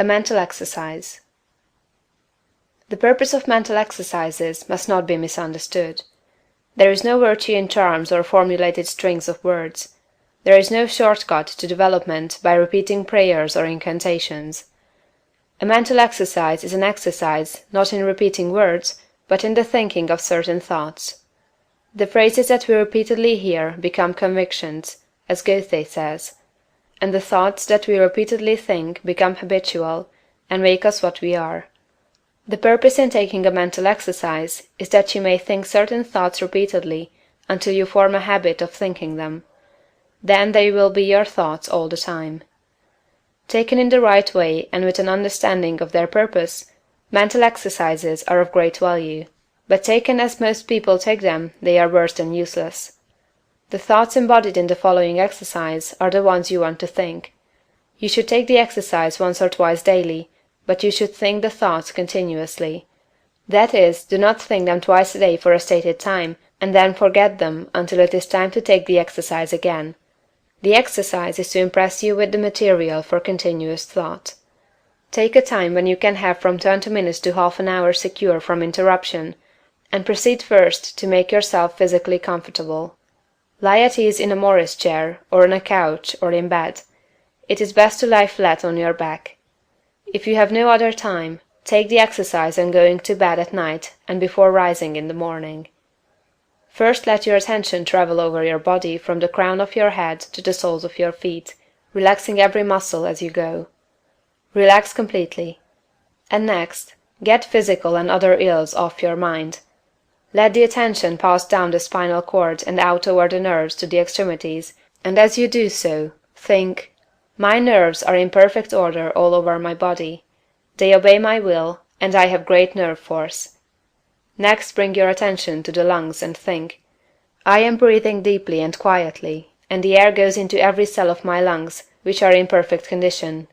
A mental exercise. The purpose of mental exercises must not be misunderstood. There is no virtue in charms or formulated strings of words. There is no short cut to development by repeating prayers or incantations. A mental exercise is an exercise not in repeating words, but in the thinking of certain thoughts. The phrases that we repeatedly hear become convictions, as Goethe says, and the thoughts that we repeatedly think become habitual, and make us what we are. The purpose in taking a mental exercise is that you may think certain thoughts repeatedly until you form a habit of thinking them. Then they will be your thoughts all the time. Taken in the right way and with an understanding of their purpose, mental exercises are of great value, but taken as most people take them, they are worse than useless. The thoughts embodied in the following exercise are the ones you want to think. You should take the exercise once or twice daily, but you should think the thoughts continuously. That is, do not think them twice a day for a stated time, and then forget them until it is time to take the exercise again. The exercise is to impress you with the material for continuous thought. Take a time when you can have from 20 minutes to half an hour secure from interruption, and proceed first to make yourself physically comfortable. Lie at ease in a Morris chair, or on a couch, or in bed. It is best to lie flat on your back. If you have no other time, take the exercise on going to bed at night and before rising in the morning. First let your attention travel over your body from the crown of your head to the soles of your feet, relaxing every muscle as you go. Relax completely. And next, get physical and other ills off your mind. Let the attention pass down the spinal cord and out over the nerves to the extremities, and as you do so, think, "My nerves are in perfect order all over my body. They obey my will, and I have great nerve force." Next bring your attention to the lungs and think, "I am breathing deeply and quietly, and the air goes into every cell of my lungs, which are in perfect condition.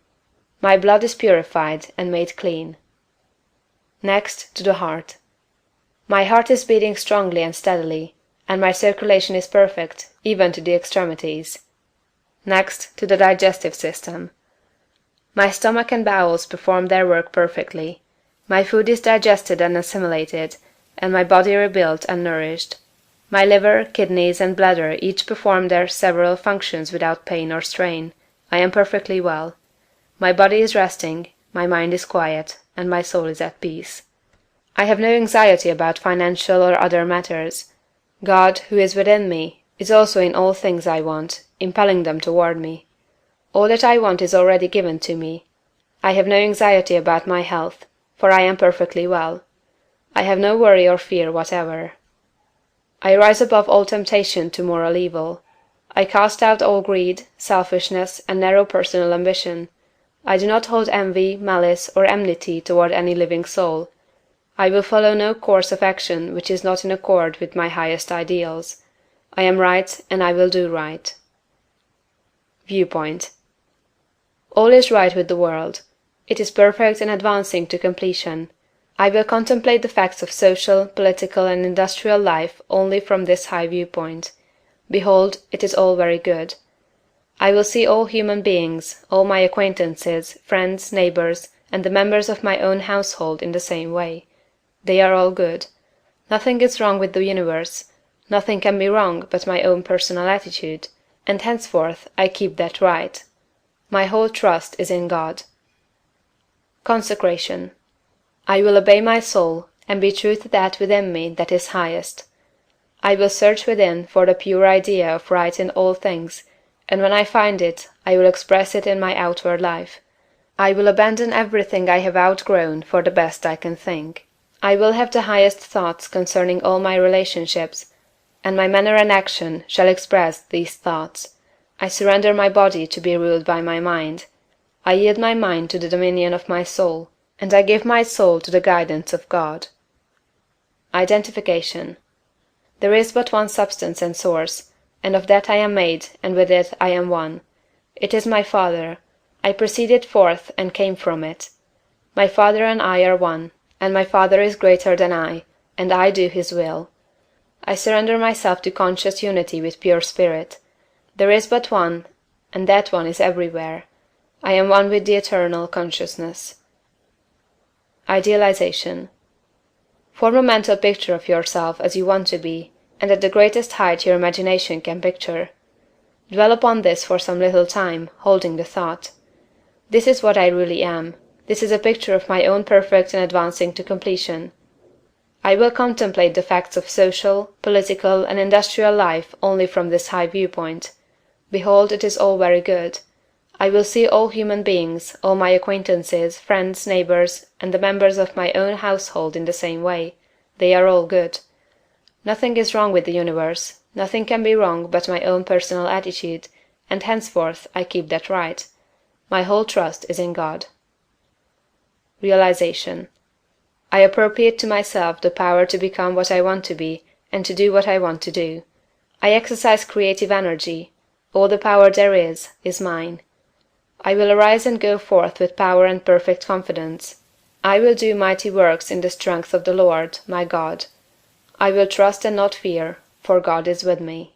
My blood is purified and made clean." Next to the heart. "My heart is beating strongly and steadily, and my circulation is perfect, even to the extremities." Next to the digestive system. "My stomach and bowels perform their work perfectly. My food is digested and assimilated, and my body rebuilt and nourished. My liver, kidneys, and bladder each perform their several functions without pain or strain. I am perfectly well. My body is resting, my mind is quiet, and my soul is at peace. I have no anxiety about financial or other matters. God, who is within me, is also in all things I want, impelling them toward me. All that I want is already given to me. I have no anxiety about my health, for I am perfectly well. I have no worry or fear whatever. I rise above all temptation to moral evil. I cast out all greed, selfishness, and narrow personal ambition. I do not hold envy, malice, or enmity toward any living soul. I will follow no course of action which is not in accord with my highest ideals. I am right, and I will do right." Viewpoint. All is right with the world. It is perfect and advancing to completion. I will contemplate the facts of social, political, and industrial life only from this high viewpoint. Behold, it is all very good. I will see all human beings, all my acquaintances, friends, neighbors, and the members of my own household in the same way. They are all good. Nothing is wrong with the universe. Nothing can be wrong but my own personal attitude, and henceforth I keep that right. My whole trust is in God. Consecration. I will obey my soul, and be true to that within me that is highest. I will search within for the pure idea of right in all things, and when I find it, I will express it in my outward life. I will abandon everything I have outgrown for the best I can think. I will have the highest thoughts concerning all my relationships, and my manner and action shall express these thoughts. I surrender my body to be ruled by my mind. I yield my mind to the dominion of my soul, and I give my soul to the guidance of God. Identification. There is but one substance and source, and of that I am made, and with it I am one. It is my Father. I proceeded forth and came from it. My Father and I are one, and my Father is greater than I, and I do his will. I surrender myself to conscious unity with pure spirit. There is but one, and that one is everywhere. I am one with the eternal consciousness. Idealization. Form a mental picture of yourself as you want to be, and at the greatest height your imagination can picture. Dwell upon this for some little time, holding the thought. This is what I really am. This is a picture of my own perfect and advancing to completion. I will contemplate the facts of social, political, and industrial life only from this high viewpoint. Behold, it is all very good. I will see all human beings, all my acquaintances, friends, neighbors, and the members of my own household in the same way. They are all good. Nothing is wrong with the universe, nothing can be wrong but my own personal attitude, and henceforth I keep that right. My whole trust is in God. Realization. I appropriate to myself the power to become what I want to be, and to do what I want to do. I exercise creative energy. All the power there is mine. I will arise and go forth with power and perfect confidence. I will do mighty works in the strength of the Lord, my God. I will trust and not fear, for God is with me.